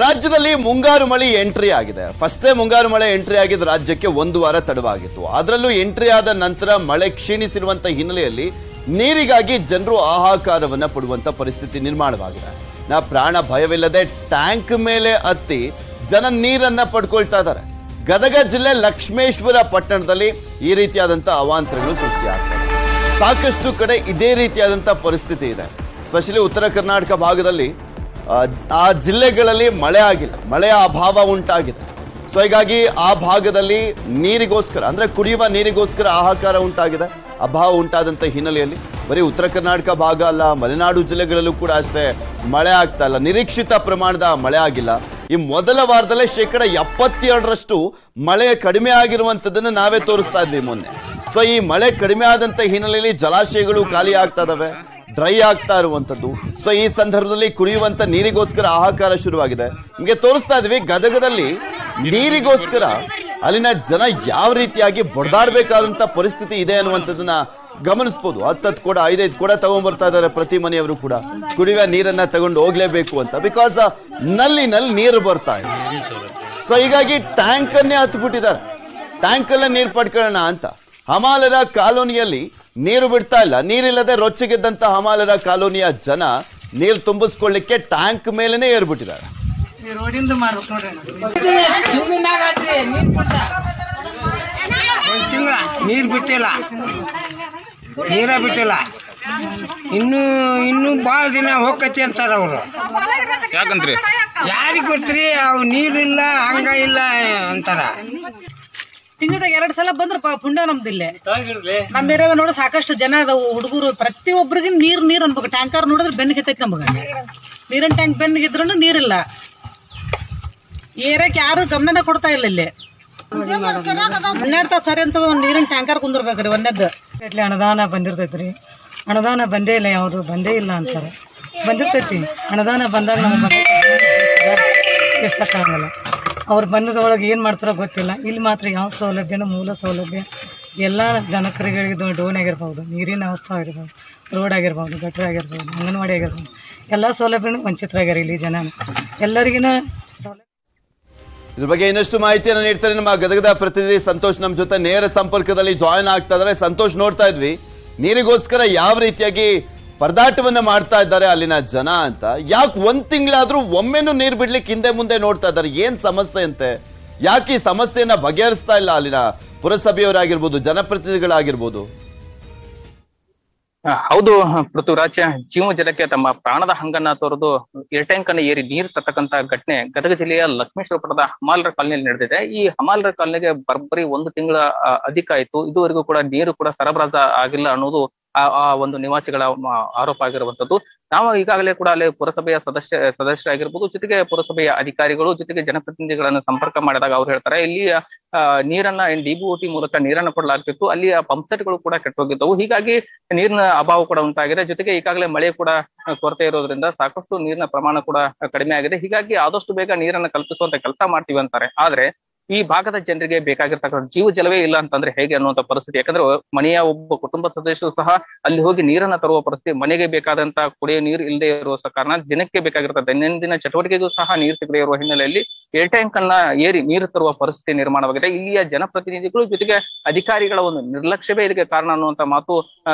ರಾಜ್ಯದಲ್ಲಿ ಮುಂಗಾರು ಮಳೆ ಎಂಟ್ರಿ ಆಗಿದೆ. ಫಸ್ಟೇ ಮುಂಗಾರು ಮಳೆ ಎಂಟ್ರಿ ಆಗಿದ್ದ ರಾಜ್ಯಕ್ಕೆ ಒಂದು ವಾರ ತಡವಾಗಿತ್ತು. ಅದರಲ್ಲೂ ಎಂಟ್ರಿ ಆದ ನಂತರ ಮಳೆ ಕ್ಷೀಣಿಸಿರುವಂತ ಹಿನ್ನೆಲೆಯಲ್ಲಿ ನೀರಿಗಾಗಿ ಜನರು ಹಾಹಾಕಾರವನ್ನ ಪಡುವಂತ ಪರಿಸ್ಥಿತಿ ನಿರ್ಮಾಣವಾಗಿದೆ. ಪ್ರಾಣ ಭಯವಿಲ್ಲದೆ ಟ್ಯಾಂಕ್ ಮೇಲೆ ಹತ್ತಿ ಜನ ನೀರನ್ನ ಪಡ್ಕೊಳ್ತಾ ಇದ್ದಾರೆ. ಗದಗ ಜಿಲ್ಲೆ ಲಕ್ಷ್ಮೇಶ್ವರ ಪಟ್ಟಣದಲ್ಲಿ ಈ ರೀತಿಯಾದಂತ ಅವಾಂತರಗಳು ಸೃಷ್ಟಿಯಾಗ್ತವೆ. ಸಾಕಷ್ಟು ಕಡೆ ಇದೇ ರೀತಿಯಾದಂತ ಪರಿಸ್ಥಿತಿ ಇದೆ. ಸ್ಪೆಷಲಿ ಉತ್ತರ ಕರ್ನಾಟಕ ಭಾಗದಲ್ಲಿ ಆ ಜಿಲ್ಲೆಗಳಲ್ಲಿ ಮಳೆ ಆಗಿಲ್ಲ, ಮಳೆಯ ಅಭಾವ ಉಂಟಾಗಿದೆ. ಸೊ ಹೀಗಾಗಿ ಆ ಭಾಗದಲ್ಲಿ ನೀರಿಗೋಸ್ಕರ ಅಂದ್ರೆ ಕುಡಿಯುವ ನೀರಿಗೋಸ್ಕರ ಹಾಹಾಕಾರ ಉಂಟಾಗಿದೆ. ಅಭಾವ ಉಂಟಾದಂತ ಹಿನ್ನೆಲೆಯಲ್ಲಿ ಬರೀ ಉತ್ತರ ಕರ್ನಾಟಕ ಭಾಗ ಅಲ್ಲ, ಮಲೆನಾಡು ಜಿಲ್ಲೆಗಳಲ್ಲೂ ಕೂಡ ಅಷ್ಟೇ ಮಳೆ ಆಗ್ತಾ ಇಲ್ಲ. ನಿರೀಕ್ಷಿತ ಪ್ರಮಾಣದ ಮಳೆ ಆಗಿಲ್ಲ. ಈ ಮೊದಲ ವಾರದಲ್ಲೇ 72% ಮಳೆ ಕಡಿಮೆ ಆಗಿರುವಂತದನ್ನು ನಾವೇ ತೋರಿಸ್ತಾ ಇದ್ವಿ ಮೊನ್ನೆ. ಸೊ ಈ ಮಳೆ ಕಡಿಮೆ ಆದಂತ ಹಿನ್ನೆಲೆಯಲ್ಲಿ ಜಲಾಶಯಗಳು ಖಾಲಿ ಆಗ್ತಾ ಇದಾವೆ, ಡ್ರೈ ಆಗ್ತಾ ಇರುವಂತದ್ದು. ಸೊ ಈ ಸಂದರ್ಭದಲ್ಲಿ ಕುಡಿಯುವಂತ ನೀರಿಗೋಸ್ಕರ ಹಾಹಾಕಾರ ಶುರುವಾಗಿದೆ. ನಿಮಗೆ ತೋರಿಸ್ತಾ ಇದ್ವಿ ಗದಗದಲ್ಲಿ ನೀರಿಗೋಸ್ಕರ ಅಲ್ಲಿನ ಜನ ಯಾವ ರೀತಿಯಾಗಿ ಬಡ್ದಾಡ್ಬೇಕಾದಂತ ಪರಿಸ್ಥಿತಿ ಇದೆ ಅನ್ನುವಂಥದ್ದನ್ನ ಗಮನಿಸಬಹುದು. 10 ಕೊಡ 5 ಕೊಡ ತಗೊಂಡ್ಬರ್ತಾ ಇದ್ದಾರೆ ಪ್ರತಿ ಮನೆಯವರು ಕೂಡ ಕುಡಿಯುವ ನೀರನ್ನ ತಗೊಂಡು ಹೋಗ್ಲೇಬೇಕು ಅಂತ. ಬಿಕಾಸ್ ನಲ್ಲಿನಲ್ಲಿ ನೀರು ಬರ್ತಾ ಇದೆ. ಸೊ ಹೀಗಾಗಿ ಟ್ಯಾಂಕ್ ಅನ್ನೇ ಹತ್ಬಿಟ್ಟಿದ್ದಾರೆ. ಟ್ಯಾಂಕ್ ಅಲ್ಲೇ ನೀರು ಪಡ್ಕೊಳ್ಳೋಣ ಅಂತ ಹಮಾಲರ ಕಾಲೋನಿಯಲ್ಲಿ ನೀರು ಬಿಡ್ತಾ ಇಲ್ಲ. ನೀರಿಲ್ಲದೆ ರೊಚ್ಚಿಗೆದ್ದಂತ ಹಮಾಲರ ಕಾಲೋನಿಯ ಜನ ನೀರು ತುಂಬಿಸ್ಕೊಳ್ಳಿಕ್ಕೆ ಟ್ಯಾಂಕ್ ಮೇಲೆನೆ ಏರ್ಬಿಟ್ಟಿದ್ದಾರೆ. ನೀರ್ ಬಿಟ್ಟಿಲ್ಲ, ನೀರ ಬಿಟ್ಟಿಲ್ಲ. ಇನ್ನು ಬಾಳ ದಿನ ಹೋಗತಿ ಅಂತಾರ ಅವ್ರು. ಯಾಕಂತ್ರಿ ಯಾರಿಗ್ ಗೊತ್ತ್ರಿ, ಅವ್ ನೀರಿಲ್ಲ ಹಂಗ ಇಲ್ಲ ಅಂತಾರ. ತಿಂಗಳದಾಗ 2 ಸಲ ಬಂದ್ರ ಪುಣ್ಯ ನಮ್ದಿಲ್ಲೇ. ನಮ್ಮ ಏರಿಯಾದ ನೋಡ ಸಾಕಷ್ಟು ಜನ ಅದಾವು, ಹುಡುಗರು ಪ್ರತಿಯೊಬ್ಬರಿಗೆ ನೀರ್ ಅನ್ಬೇಕು. ಟ್ಯಾಂಕರ್ ನೋಡಿದ್ರೆ ಬೆನ್ನಿಗೆ ಹತ್ತೈತಿ ನಮಗ. ನೀರಿನ ಟ್ಯಾಂಕ್ ಬೆನ್ನಿಗೆ ಇದ್ರು ನೀರಿಲ್ಲ. ಏರಿಯಾಕ್ ಯಾರು ಗಮನ ಕೊಡ್ತಾ ಇಲ್ಲ. ಇಲ್ಲಿ 12 ತಾಸು ಸರಿ ಅಂತ ಒಂದು ನೀರಿನ ಟ್ಯಾಂಕರ್ ಕುಂದಿರ್ಬೇಕ್ರಿ. ಒಂದೇದ್ದು ಅನುದಾನ ಬಂದಿರ್ತೈತ್ರಿ. ಅನುದಾನ ಬಂದೇ ಇಲ್ಲ, ಯಾವುದು ಬಂದೇ ಇಲ್ಲ ಅಂತಾರೆ. ಬಂದಿರ್ತೈತಿ ಅನುದಾನ ಬಂದಾಗ ನಮಗೆ ಆಗಲ್ಲ. ಅವ್ರು ಬಂದದೊಳಗೆ ಏನು ಮಾಡ್ತಾರೋ ಗೊತ್ತಿಲ್ಲ. ಇಲ್ಲಿ ಮಾತ್ರ ಯಾವ ಸೌಲಭ್ಯನೂ ಮೂಲ ಸೌಲಭ್ಯ ಎಲ್ಲ ದನಕರುಗಳಿಗೆ ಡೋನ್ ಆಗಿರ್ಬೋದು, ನೀರಿನ ಅವಸ್ಥೆ ಆಗಿರ್ಬೋದು, ರೋಡ್ ಆಗಿರ್ಬೋದು, ಗಟ್ರ ಆಗಿರ್ಬೋದು, ಅಂಗನವಾಡಿ ಆಗಿರ್ಬೋದು, ಎಲ್ಲ ಸೌಲಭ್ಯನೂ ವಂಚಿತರಾಗ್ಯಾರ ಇಲ್ಲಿ ಜನ. ಎಲ್ಲರಿಗಿನ ಇದ್ರ ಬಗ್ಗೆ ಇನ್ನಷ್ಟು ಮಾಹಿತಿಯನ್ನು ನೀಡ್ತಾರೆ ನಮ್ಮ ಗದಗದ ಪ್ರತಿನಿಧಿ ಸಂತೋಷ್. ನಮ್ಮ ಜೊತೆ ನೇರ ಸಂಪರ್ಕದಲ್ಲಿ ಜಾಯಿನ್ ಆಗ್ತಾ ಇದ್ದಾರೆ. ಸಂತೋಷ್, ನೋಡ್ತಾ ಇದ್ವಿ ನೀರಿಗೋಸ್ಕರ ಯಾವ ರೀತಿಯಾಗಿ ಪರದಾಟವನ್ನ ಮಾಡ್ತಾ ಇದ್ದಾರೆ ಅಲ್ಲಿನ ಜನ ಅಂತ. ಯಾಕೆ 1 ತಿಂಗಳಾದ್ರೂ ಒಮ್ಮೆನೂ ನೀರು ಬಿಡ್ಲಿಕ್ಕೆ ಹಿಂದೆ ಮುಂದೆ ನೋಡ್ತಾ ಇದ್ದಾರೆ? ಏನ್ ಸಮಸ್ಯೆ ಅಂತೆ? ಯಾಕೆ ಈ ಸಮಸ್ಯೆಯನ್ನ ಬಗೆಹರಿಸ್ತಾ ಇಲ್ಲ ಅಲ್ಲಿನ ಪುರಸಭೆಯವರಾಗಿರ್ಬೋದು, ಜನಪ್ರತಿನಿಧಿಗಳಾಗಿರ್ಬೋದು? ಹೌದು ಪೃಥ್ವಿರಾಜ್, ಜೀವ ಜಲಕ್ಕೆ ತಮ್ಮ ಪ್ರಾಣದ ಹಂಗನ್ನ ತೋರಿದು ಏರ್ಟ್ಯಾಂಕ್ ಅನ್ನ ಏರಿ ನೀರು ತರ್ತಕ್ಕಂತ ಘಟನೆ ಗದಗ ಜಿಲ್ಲೆಯ ಲಕ್ಷ್ಮೇಶ್ವರ ಪಟ್ಟಣದ ಹಮಾಲರ ಕಾಲನಿಯಲ್ಲಿ ನಡೆದಿದೆ. ಈ ಹಮಾಲರ ಕಾಲನಿಗೆ ಬರೋಬ್ಬರಿ 1 ತಿಂಗಳ ಅಧಿಕ ಆಯ್ತು. ಇದುವರೆಗೂ ಕೂಡ ನೀರು ಕೂಡ ಸರಬರಾಜು ಆಗಿಲ್ಲ ಅನ್ನೋದು ಆ ಒಂದು ನಿವಾಸಿಗಳ ಆರೋಪ ಆಗಿರುವಂತದ್ದು. ನಾವು ಈಗಾಗಲೇ ಕೂಡ ಅಲ್ಲಿ ಪುರಸಭೆಯ ಸದಸ್ಯರಾಗಿರ್ಬೋದು, ಜೊತೆಗೆ ಪುರಸಭೆಯ ಅಧಿಕಾರಿಗಳು, ಜೊತೆಗೆ ಜನಪ್ರತಿನಿಧಿಗಳನ್ನ ಸಂಪರ್ಕ ಮಾಡಿದಾಗ ಅವ್ರು ಹೇಳ್ತಾರೆ, ಇಲ್ಲಿಯ ನೀರನ್ನ DBOT ಮೂಲಕ ನೀರನ್ನ ಕೊಡಲಾಗ್ತಿತ್ತು. ಅಲ್ಲಿಯ ಪಂಪ್ಸೆಟ್ಗಳು ಕೂಡ ಕೆಟ್ಟೋಗಿದ್ದವು. ಹೀಗಾಗಿ ನೀರಿನ ಅಭಾವ ಕೂಡ ಉಂಟಾಗಿದೆ. ಜೊತೆಗೆ ಈಗಾಗಲೇ ಮಳೆ ಕೂಡ ಕೊರತೆ ಇರೋದ್ರಿಂದ ಸಾಕಷ್ಟು ನೀರಿನ ಪ್ರಮಾಣ ಕೂಡ ಕಡಿಮೆ ಆಗಿದೆ. ಹೀಗಾಗಿ ಆದಷ್ಟು ಬೇಗ ನೀರನ್ನ ಕಲ್ಪಿಸುವಂತ ಕೆಲಸ ಮಾಡ್ತೀವಿ ಅಂತಾರೆ. ಆದ್ರೆ ಈ ಭಾಗದ ಜನರಿಗೆ ಬೇಕಾಗಿರ್ತಕ್ಕಂಥ ಜೀವ ಜಲವೇ ಇಲ್ಲ ಅಂತಂದ್ರೆ ಹೇಗೆ ಅನ್ನುವಂತ ಪರಿಸ್ಥಿತಿ. ಯಾಕಂದ್ರೆ ಮನೆಯ ಒಬ್ಬ ಕುಟುಂಬ ಸದಸ್ಯರು ಸಹ ಅಲ್ಲಿ ಹೋಗಿ ನೀರನ್ನ ತರುವ ಪರಿಸ್ಥಿತಿ, ಮನೆಗೆ ಬೇಕಾದಂತ ಕುಡಿಯೋ ನೀರು ಇಲ್ಲದೆ ಇರುವ ಕಾರಣ ದಿನಕ್ಕೆ ಬೇಕಾಗಿರ್ತದೆ ದೈನಂದಿನ ಚಟುವಟಿಕೆಗೂ ಸಹ ನೀರು ಸಿಗದೆ ಇರುವ ಹಿನ್ನೆಲೆಯಲ್ಲಿ ಏರ್ ಟ್ಯಾಂಕ್ ಅನ್ನ ಏರಿ ನೀರು ತರುವ ಪರಿಸ್ಥಿತಿ ನಿರ್ಮಾಣವಾಗಿದೆ. ಇಲ್ಲಿಯ ಜನಪ್ರತಿನಿಧಿಗಳು ಜೊತೆಗೆ ಅಧಿಕಾರಿಗಳ ಒಂದು ನಿರ್ಲಕ್ಷ್ಯವೇ ಇದಕ್ಕೆ ಕಾರಣ ಅನ್ನುವಂತ ಮಾತು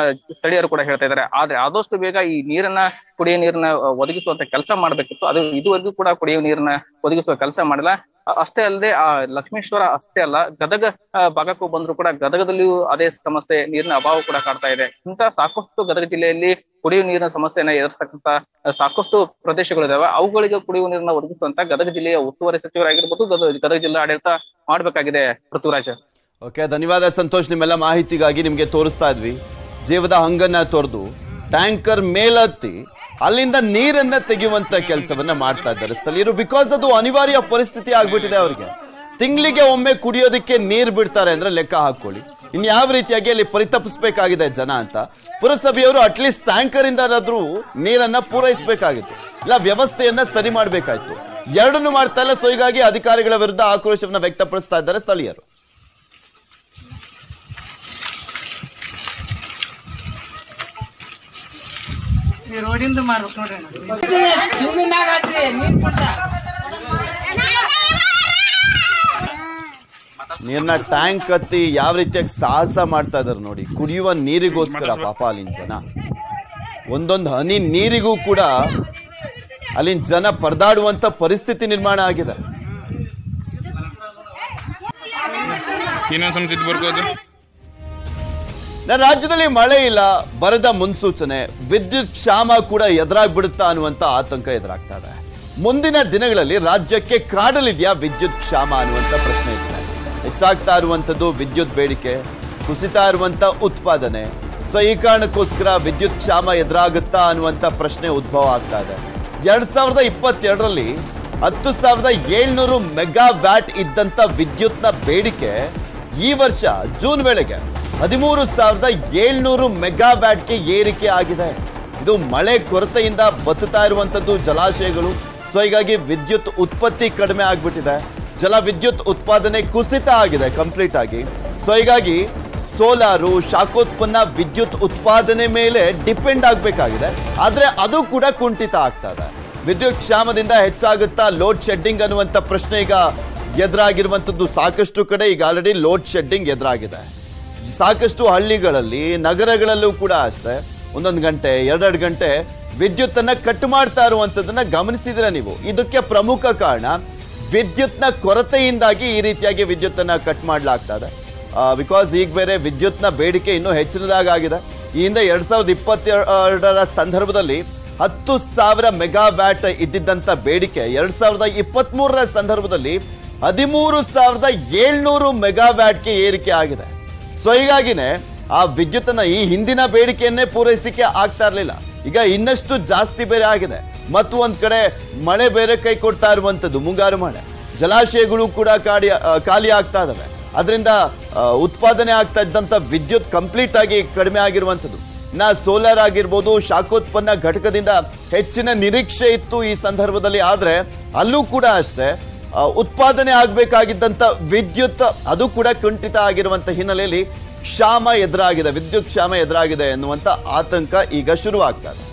ಸ್ಥಳೀಯರು ಕೂಡ ಹೇಳ್ತಾ ಇದ್ದಾರೆ. ಆದ್ರೆ ಆದಷ್ಟು ಬೇಗ ಈ ನೀರನ್ನ ಕುಡಿಯೋ ನೀರನ್ನ ಒದಗಿಸುವಂತ ಕೆಲಸ ಮಾಡ್ಬೇಕಿತ್ತು. ಅದು ಇದುವರೆಗೂ ಕೂಡ ಕುಡಿಯೋ ನೀರನ್ನ ಒದಗಿಸುವ ಕೆಲಸ ಮಾಡಿಲ್ಲ. ಅಷ್ಟೇ ಅಲ್ಲದೆ ಆ ಲಕ್ಷ್ಮೇಶ್ವರ ಅಷ್ಟೇ ಅಲ್ಲ, ಗದಗ ಭಾಗಕ್ಕೂ ಬಂದ್ರು ಕೂಡ ಗದಗದಲ್ಲಿಯೂ ಅದೇ ಸಮಸ್ಯೆ, ನೀರಿನ ಅಭಾವ ಕೂಡ ಕಾಡ್ತಾ ಇದೆ. ಇಂತ ಸಾಕಷ್ಟು ಗದಗ ಜಿಲ್ಲೆಯಲ್ಲಿ ಕುಡಿಯುವ ನೀರಿನ ಸಮಸ್ಯೆಯನ್ನ ಎದುರಿಸ್ತಕ್ಕಂತ ಸಾಕಷ್ಟು ಪ್ರದೇಶಗಳಿದಾವೆ. ಅವುಗಳಿಗೆ ಕುಡಿಯುವ ನೀರನ್ನ ಒದಗಿಸುವಂತ ಗದಗ ಜಿಲ್ಲೆಯ ಉಸ್ತುವಾರಿ ಸಚಿವರಾಗಿರ್ಬೋದು, ಗದಗ ಜಿಲ್ಲಾ ಆಡಳಿತ ಮಾಡ್ಬೇಕಾಗಿದೆ. ಪೃಥ್ವಿರಾಜ್, ಓಕೆ, ಧನ್ಯವಾದ ಸಂತೋಷ್ ನಿಮ್ಮೆಲ್ಲ ಮಾಹಿತಿಗಾಗಿ. ನಿಮ್ಗೆ ತೋರಿಸ್ತಾ ಇದ್ವಿ ಜೀವದ ಹಂಗನ್ನ ತೊರೆದು ಟ್ಯಾಂಕರ್ ಮೇಲತ್ತಿ ಅಲ್ಲಿಂದ ನೀರನ್ನ ತೆಗೆಯುವಂತ ಕೆಲಸವನ್ನ ಮಾಡ್ತಾ ಇದ್ದಾರೆ ಸ್ಥಳೀಯರು. ಬಿಕಾಸ್ ಅದು ಅನಿವಾರ್ಯ ಪರಿಸ್ಥಿತಿ ಆಗ್ಬಿಟ್ಟಿದೆ ಅವ್ರಿಗೆ. ತಿಂಗಳಿಗೆ ಒಮ್ಮೆ ಕುಡಿಯೋದಕ್ಕೆ ನೀರು ಬಿಡ್ತಾರೆ ಅಂದ್ರೆ ಲೆಕ್ಕ ಹಾಕೊಳ್ಳಿ ಇನ್ ಯಾವ ರೀತಿಯಾಗಿ ಅಲ್ಲಿ ಪರಿತಪಿಸಬೇಕಾಗಿದೆ ಜನ ಅಂತ. ಪುರಸಭೆಯವರು ಅಟ್ಲೀಸ್ಟ್ ಟ್ಯಾಂಕರ್ ಇಂದಾದ್ರೂ ನೀರನ್ನ ಪೂರೈಸಬೇಕಾಗಿತ್ತು, ಇಲ್ಲ ವ್ಯವಸ್ಥೆಯನ್ನ ಸರಿ ಮಾಡಬೇಕಾಯ್ತು. ಎರಡನ್ನು ಮಾಡ್ತಾ ಇಲ್ಲ. ಸೊ ಹೀಗಾಗಿ ಅಧಿಕಾರಿಗಳ ವಿರುದ್ಧ ಆಕ್ರೋಶವನ್ನ ವ್ಯಕ್ತಪಡಿಸ್ತಾ ಇದ್ದಾರೆ ಸ್ಥಳೀಯರು. ರೋಡಿಂದ ಮಾಡ್ಬೇಕು ನೋಡ್ರಿ. ನೀರ್ನ ಟ್ಯಾಂಕ್ ಹತ್ತಿ ಯಾವ ರೀತಿಯಾಗಿ ಸಾಹಸ ಮಾಡ್ತಾ ಇದಾರೆ ನೋಡಿ, ಕುಡಿಯುವ ನೀರಿಗೋಸ್ಕರ ಪಾಪ ಅಲ್ಲಿನ ಜನ, ಒಂದೊಂದು ಹನಿ ನೀರಿಗೂ ಕೂಡ ಅಲ್ಲಿನ ಜನ ಪರದಾಡುವಂತ ಪರಿಸ್ಥಿತಿ ನಿರ್ಮಾಣ ಆಗಿದೆ. ರಾಜ್ಯದಲ್ಲಿ ಮಳೆ ಇಲ್ಲ, ಬರದ ಮುನ್ಸೂಚನೆ, ವಿದ್ಯುತ್ ಕ್ಷಾಮ ಕೂಡ ಎದುರಾಗ್ಬಿಡುತ್ತಾ ಅನ್ನುವಂತ ಆತಂಕ ಎದುರಾಗ್ತಾ ಇದೆ. ಮುಂದಿನ ದಿನಗಳಲ್ಲಿ ರಾಜ್ಯಕ್ಕೆ ಕಾಡಲಿದೆಯಾ ವಿದ್ಯುತ್ ಕ್ಷಾಮ ಅನ್ನುವಂತ ಪ್ರಶ್ನೆ ಇದೆ. ಹೆಚ್ಚಾಗ್ತಾ ಇರುವಂತದ್ದು ವಿದ್ಯುತ್ ಬೇಡಿಕೆ, ಕುಸಿತಾ ಇರುವಂತ ಉತ್ಪಾದನೆ. ಸೊ ಈ ಕಾರಣಕ್ಕೋಸ್ಕರ ವಿದ್ಯುತ್ ಕ್ಷಾಮ ಎದುರಾಗುತ್ತಾ ಅನ್ನುವಂತ ಪ್ರಶ್ನೆ ಉದ್ಭವ ಆಗ್ತಾ ಇದೆ. 2022ರಲ್ಲಿ 10,700 ಮೆಗಾವ್ಯಾಟ್ ಇದ್ದಂತ ವಿದ್ಯುತ್ನ ಬೇಡಿಕೆ ಈ ವರ್ಷ ಜೂನ್ ವೇಳೆಗೆ 13,700 ಮೆಗಾವ್ಯಾಟ್ಗೆ ಏರಿಕೆ ಆಗಿದೆ. ಇದು ಮಳೆ ಕೊರತೆಯಿಂದ ಬತ್ತುತ್ತಾ ಇರುವಂತದ್ದು ಜಲಾಶಯಗಳು. ಸೊ ಹೀಗಾಗಿ ವಿದ್ಯುತ್ ಉತ್ಪತ್ತಿ ಕಡಿಮೆ ಆಗ್ಬಿಟ್ಟಿದೆ, ಜಲ ವಿದ್ಯುತ್ ಉತ್ಪಾದನೆ ಕುಸಿತ ಆಗಿದೆ ಕಂಪ್ಲೀಟ್ ಆಗಿ. ಸೊ ಹೀಗಾಗಿ ಸೋಲಾರು, ಶಾಖೋತ್ಪನ್ನ ವಿದ್ಯುತ್ ಉತ್ಪಾದನೆ ಮೇಲೆ ಡಿಪೆಂಡ್ ಆಗಬೇಕಾಗಿದೆ. ಆದ್ರೆ ಅದು ಕೂಡ ಕುಂಠಿತ ಆಗ್ತಾ ಇದೆ. ವಿದ್ಯುತ್ ಕ್ಷಾಮದಿಂದ ಹೆಚ್ಚಾಗುತ್ತಾ ಲೋಡ್ ಶೆಡ್ಡಿಂಗ್ ಅನ್ನುವಂಥ ಪ್ರಶ್ನೆ ಈಗ ಎದುರಾಗಿರುವಂಥದ್ದು. ಸಾಕಷ್ಟು ಕಡೆ ಈಗ ಆಲ್ರೆಡಿ ಲೋಡ್ ಶೆಡ್ಡಿಂಗ್ ಎದುರಾಗಿದೆ. ಸಾಕಷ್ಟು ಹಳ್ಳಿಗಳಲ್ಲಿ, ನಗರಗಳಲ್ಲೂ ಕೂಡ ಅಷ್ಟೇ ಒಂದೊಂದು ಗಂಟೆ, 2 ಗಂಟೆ ವಿದ್ಯುತ್ ಅನ್ನ ಕಟ್ ಮಾಡ್ತಾ ಇರುವಂತದನ್ನ ಗಮನಿಸಿದ್ರೆ ನೀವು. ಇದಕ್ಕೆ ಪ್ರಮುಖ ಕಾರಣ ವಿದ್ಯುತ್ನ ಕೊರತೆಯಿಂದಾಗಿ ಈ ರೀತಿಯಾಗಿ ವಿದ್ಯುತ್ ಅನ್ನ ಕಟ್ ಮಾಡ್ಲಾಗ್ತಾ ಇದೆ. ಬಿಕಾಸ್ ಈಗ ಬೇರೆ ವಿದ್ಯುತ್ನ ಬೇಡಿಕೆ ಇನ್ನೂ ಹೆಚ್ಚಿನದಾಗಿದೆ. ಈ ಹಿಂದೆ 2022ರ ಸಂದರ್ಭದಲ್ಲಿ 10,000 ಮೆಗಾವ್ಯಾಟ್ ಇದ್ದಿದ್ದಂತ ಬೇಡಿಕೆ 2023ರ ಸಂದರ್ಭದಲ್ಲಿ 13,700 ಮೆಗಾವ್ಯಾಟ್ಗೆ ಏರಿಕೆ ಆಗಿದೆ. ಸೊ ಹೀಗಾಗಿನೇ ಆ ವಿದ್ಯುತ್ತನ್ನ ಈ ಹಿಂದಿನ ಬೇಡಿಕೆಯನ್ನೇ ಪೂರೈಸಿಕೆ ಆಗ್ತಾ ಇರಲಿಲ್ಲ, ಈಗ ಇನ್ನಷ್ಟು ಜಾಸ್ತಿ ಬೇರೆ ಆಗಿದೆ. ಮತ್ತು ಒಂದ್ ಕಡೆ ಮಳೆ ಬೇರೆ ಕೈ ಕೊಡ್ತಾ ಇರುವಂತದ್ದು, ಮುಂಗಾರು ಮಳೆ, ಜಲಾಶಯಗಳು ಕೂಡ ಖಾಲಿ ಆಗ್ತಾ ಇದಾವೆ. ಅದರಿಂದ ಉತ್ಪಾದನೆ ಆಗ್ತಾ ಇದ್ದಂತ ವಿದ್ಯುತ್ ಕಂಪ್ಲೀಟ್ ಆಗಿ ಕಡಿಮೆ ಆಗಿರುವಂತದ್ದು. ಸೋಲಾರ್ ಆಗಿರ್ಬೋದು, ಶಾಖೋತ್ಪನ್ನ ಘಟಕದಿಂದ ಹೆಚ್ಚಿನ ನಿರೀಕ್ಷೆ ಇತ್ತು ಈ ಸಂದರ್ಭದಲ್ಲಿ. ಆದ್ರೆ ಅಲ್ಲೂ ಕೂಡ ಅಷ್ಟೇ ಉತ್ಪಾದನೆ ಆಗ್ಬೇಕಾಗಿದ್ದಂತ ವಿದ್ಯುತ್ ಅದು ಕೂಡ ಕುಂಠಿತ ಆಗಿರುವಂತ ಹಿನ್ನೆಲೆಯಲ್ಲಿ ಕ್ಷಾಮ ಎದುರಾಗಿದೆ, ವಿದ್ಯುತ್ ಕ್ಷಾಮ ಎದುರಾಗಿದೆ ಎನ್ನುವಂತ ಆತಂಕ ಈಗ ಶುರುವಾಗ್ತಾ ಇದೆ.